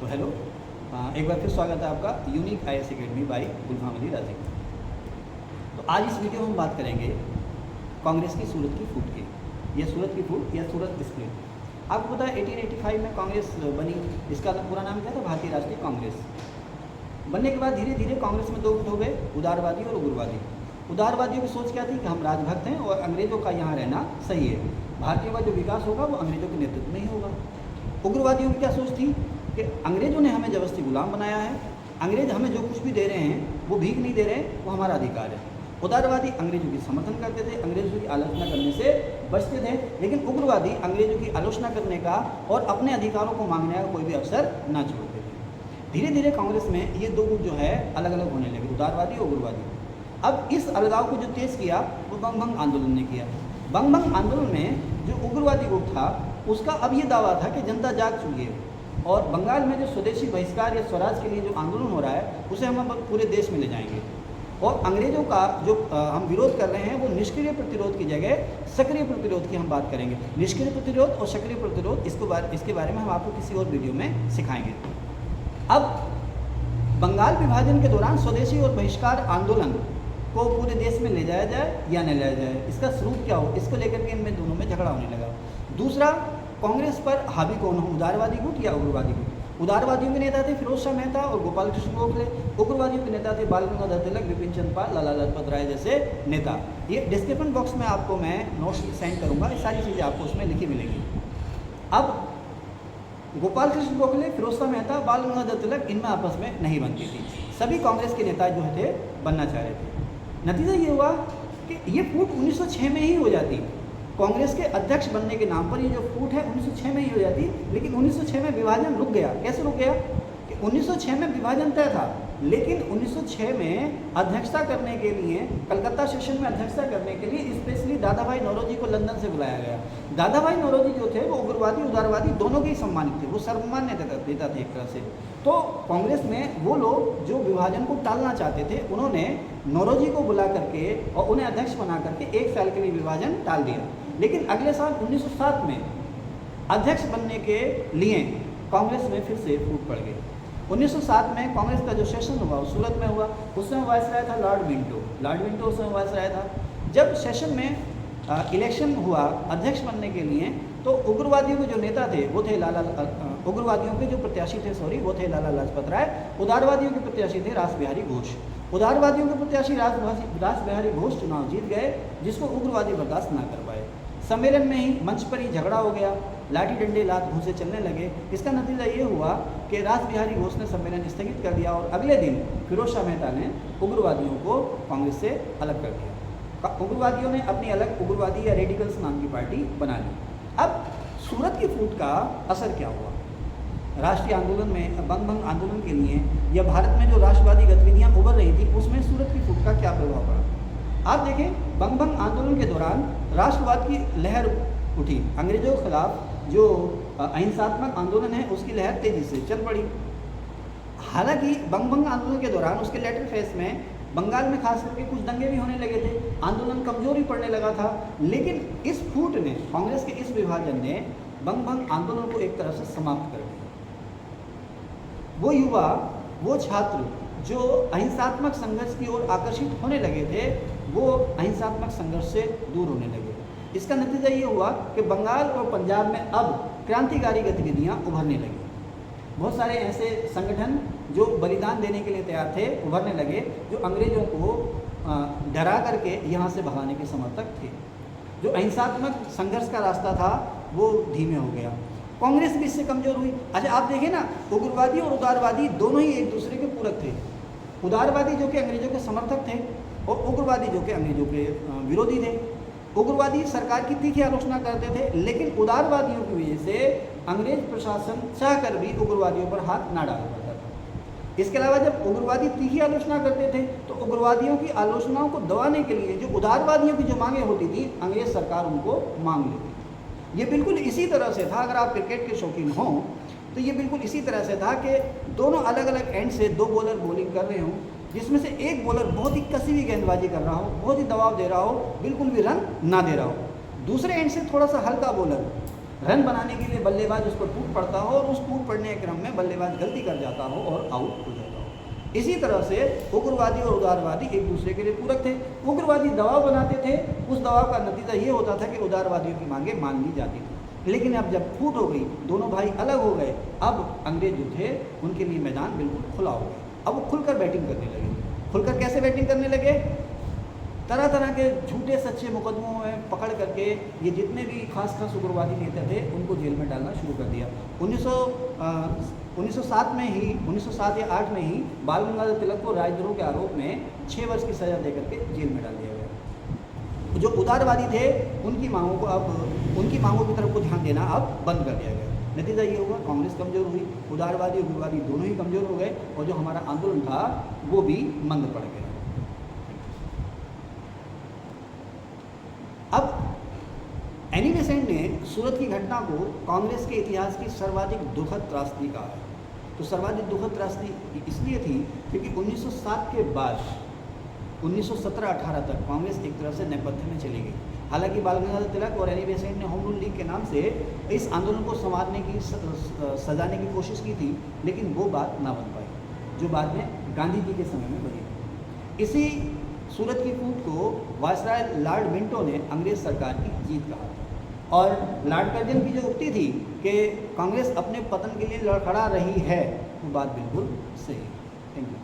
तो हेलो, एक बार फिर स्वागत है आपका यूनिक IAS अकेडमी बाई गुलफाम अली राजी। तो आज इस वीडियो में हम बात करेंगे कांग्रेस की सूरत की फूट की, या सूरत की फूट या सूरत स्प्लिट। आपको पता है 1885 में कांग्रेस बनी। इसका पूरा नाम क्या था? भारतीय राष्ट्रीय कांग्रेस। बनने के बाद धीरे धीरे कांग्रेस में दो गुट हो गए, उदारवादी और उग्रवादी। उदारवादियों की सोच क्या थी कि हम राजभक्त हैं और अंग्रेजों का यहाँ रहना सही है, भारतीयों का जो विकास होगा वो अंग्रेजों के नेतृत्व में ही होगा। उग्रवादियों की क्या सोच थी कि अंग्रेजों ने हमें जबरदस्ती गुलाम बनाया है, अंग्रेज हमें जो कुछ भी दे रहे हैं वो भीख नहीं दे रहे हैं, वो हमारा अधिकार है। उदारवादी अंग्रेजों की समर्थन करते थे, अंग्रेजों की आलोचना करने से बचते थे, लेकिन उग्रवादी अंग्रेजों की आलोचना करने का और अपने अधिकारों को मांगने का कोई भी अवसर ना छोड़ते थे। धीरे धीरे कांग्रेस में ये दो गुट जो है अलग अलग होने लगे, उदारवादी और उग्रवादी। अब इस अलगाव को जो तेज किया वो बंग आंदोलन ने किया। बंग आंदोलन में जो उग्रवादी गुट था उसका अब ये दावा था कि जनता जाग चुकी है और बंगाल में जो स्वदेशी बहिष्कार या स्वराज के लिए जो आंदोलन हो रहा है उसे हम अब पूरे देश में ले जाएंगे, और अंग्रेजों का जो हम विरोध कर रहे हैं वो निष्क्रिय प्रतिरोध की जगह सक्रिय प्रतिरोध की हम बात करेंगे। निष्क्रिय प्रतिरोध और सक्रिय प्रतिरोध इसके बारे में हम आपको किसी और वीडियो में सिखाएंगे। अब बंगाल विभाजन के दौरान स्वदेशी और बहिष्कार आंदोलन को पूरे देश में ले जाया जाए या न ले जाया जाए, इसका स्वरूप क्या हो, इसको लेकर के इनमें दोनों में झगड़ा होने लगा। दूसरा, कांग्रेस पर हावी कौन हो, उदारवादी गुट या उग्रवादी गुट। उदारवादियों के नेता थे फिरोज शाह मेहता और गोपाल कृष्ण गोखले, उग्रवादियों के नेता थे बाल गंगाधर तिलक, विपिन चंद्र पाल, लाला लाजपत राय जैसे नेता। ये डिस्क्रिप्शन बॉक्स में आपको मैं नोट्स सेंड करूंगा, ये सारी चीज़ें आपको उसमें लिखी मिलेंगी। अब गोपाल कृष्ण गोखले, फिरोज शाह मेहता, बाल गंगाधर तिलक, इनमें आपस में नहीं बनती थी। सभी कांग्रेस के नेता जो थे बनना चाह रहे थे। नतीजा ये हुआ कि ये फूट 1906 में ही हो जाती। कांग्रेस के अध्यक्ष बनने के नाम पर ये जो फूट है 1906 में ही हो जाती, लेकिन 1906 में विभाजन रुक गया। कैसे रुक गया कि 1906 में विभाजन तय था, लेकिन 1906 में अध्यक्षता करने के लिए, कलकत्ता सेशन में अध्यक्षता करने के लिए स्पेशली दादा भाई नौरोजी को लंदन से बुलाया गया। दादा भाई नौरोजी जो थे वो उग्रवादी उदारवादी दोनों के ही सम्मानित थे, वो सर्वमान्य देता थे एक तरह से। तो कांग्रेस में वो लोग जो विभाजन को टालना चाहते थे उन्होंने नौरोजी को बुला करके और उन्हें अध्यक्ष बना करके 1 साल के लिए विभाजन टाल दिया। लेकिन अगले साल 1907 में अध्यक्ष बनने के लिए कांग्रेस में फिर से फूट पड़ गई। 1907 में कांग्रेस का जो सेशन हुआ वो सूरत में हुआ। उस समय वायसराय था लॉर्ड विंटो उस समय वायसराय था। जब सेशन में इलेक्शन हुआ अध्यक्ष बनने के लिए, तो उग्रवादियों के जो नेता थे वो थे उग्रवादियों के जो प्रत्याशी थे वो थे लाला लाजपत राय। उदारवादियों के प्रत्याशी थे रास बिहारी घोष। उदारवादियों के प्रत्याशी रास बिहारी घोष चुनाव जीत गए, जिसको उग्रवादी बर्दाश्त ना कर पाए। सम्मेलन में ही मंच पर ही झगड़ा हो गया, लाठी डंडे लात घूंसे चलने लगे। इसका नतीजा ये हुआ कि रास बिहारी घोष ने सम्मेलन स्थगित कर दिया और अगले दिन फिरोज शाह मेहता ने उग्रवादियों को कांग्रेस से अलग कर दिया। उग्रवादियों ने अपनी अलग उग्रवादी या रेडिकल्स नाम की पार्टी बना ली। अब सूरत की फूट का असर क्या हुआ राष्ट्रीय आंदोलन में, बंग आंदोलन के लिए, या भारत में जो राष्ट्रवादी गतिविधियां उभर रही थी उसमें सूरत की फूट का क्या प्रभाव पड़ा। आप देखें, बंग आंदोलन के दौरान राष्ट्रवाद की लहर उठी। अंग्रेजों के खिलाफ जो अहिंसात्मक आंदोलन है उसकी लहर तेजी से चल पड़ी। हालांकि बंग आंदोलन के दौरान उसके लेटर फेज में बंगाल में खास करके कुछ दंगे भी होने लगे थे, आंदोलन कमजोरी पड़ने लगा था। लेकिन इस फूट ने, कांग्रेस के इस विभाजन ने बंग आंदोलन को एक तरह से समाप्त कर दिया। वो युवा, वो छात्र जो अहिंसात्मक संघर्ष की ओर आकर्षित होने लगे थे वो अहिंसात्मक संघर्ष से दूर होने लगे। इसका नतीजा ये हुआ कि बंगाल और पंजाब में अब क्रांतिकारी गतिविधियां उभरने लगी। बहुत सारे ऐसे संगठन जो बलिदान देने के लिए तैयार थे उभरने लगे, जो अंग्रेजों को डरा करके यहाँ से भगाने के समर्थक थे। जो अहिंसात्मक संघर्ष का रास्ता था वो धीमे हो गया। कांग्रेस भी इससे कमजोर हुई। अच्छा, आप देखें ना, उग्रवादी और उदारवादी दोनों ही एक दूसरे के पूरक थे। उदारवादी जो कि अंग्रेजों के समर्थक थे और उग्रवादी जो कि अंग्रेजों के विरोधी थे। उग्रवादी सरकार की तीखी आलोचना करते थे, लेकिन उदारवादियों की वजह से अंग्रेज प्रशासन चाहकर भी उग्रवादियों पर हाथ ना डाल पाता था। इसके अलावा जब उग्रवादी तीखी आलोचना करते थे तो उग्रवादियों की आलोचनाओं को दबाने के लिए जो उदारवादियों की जो मांगें होती थी अंग्रेज सरकार उनको मांग लेती थी। ये बिल्कुल इसी तरह से था, अगर आप क्रिकेट के शौकीन हों तो ये बिल्कुल इसी तरह से था कि दोनों अलग अलग एंड से 2 बॉलर बॉलिंग कर रहे हों, जिसमें से एक बॉलर बहुत ही कसी हुई गेंदबाजी कर रहा हो, बहुत ही दबाव दे रहा हो, बिल्कुल भी रन ना दे रहा हो। दूसरे एंड से थोड़ा सा हल्का बॉलर रन बनाने के लिए बल्लेबाज उस पर टूट पड़ता हो और उस टूट पड़ने के क्रम में बल्लेबाज गलती कर जाता हो और आउट हो जाता हो। इसी तरह से उग्रवादी और उदारवादी एक दूसरे के लिए पूरक थे। उग्रवादी दबाव बनाते थे, उस दबाव का नतीजा ये होता था कि उदारवादियों की मांगें मान ली जाती थी। लेकिन अब जब फूट हो गई, दोनों भाई अलग हो गए, अब अंग्रेज जो थे उनके लिए मैदान बिल्कुल खुला हो गया। अब वो खुलकर बैटिंग करने लगे। खुलकर कैसे बैटिंग करने लगे? तरह तरह के झूठे सच्चे मुकदमों में पकड़ करके ये जितने भी खास उग्रवादी नेता थे उनको जेल में डालना शुरू कर दिया। 1907 में ही 1907 या 8 में ही बाल गंगाधर तिलक को राजद्रोह के आरोप में 6 वर्ष की सज़ा देकर के जेल में डाल दिया गया। जो उदारवादी थे उनकी मांगों की तरफ को ध्यान देना अब बंद कर दिया गया। नतीजा ये हुआ, कांग्रेस कमज़ोर हुई, उदारवादी उग्रवादी दोनों ही कमज़ोर हो गए और जो हमारा आंदोलन था वो भी मंद पड़ गया। अब एनी बेसेंट ने सूरत की घटना को कांग्रेस के इतिहास की सर्वाधिक दुखद त्रासदी कहा है। तो सर्वाधिक दुखद त्रासदी इसलिए थी क्योंकि 1907 के बाद 1917-18 तक कांग्रेस एक तरह से नेपथ्य में चली गई। हालांकि बाल गंगाधर तिलक और एनी बेसेंट ने होम रूल लीग के नाम से इस आंदोलन को संवारने की सजाने की कोशिश की थी, लेकिन वो बात ना बन पाई जो बाद में गांधी जी के समय में बनी। इसी सूरत की फूट को वायसराय लॉर्ड मिंटो ने अंग्रेज सरकार की जीत कहा था और लॉर्ड कर्जन की जो उक्ति थी कि कांग्रेस अपने पतन के लिए लड़खड़ा रही है, वो बात बिल्कुल सही है। Thank you.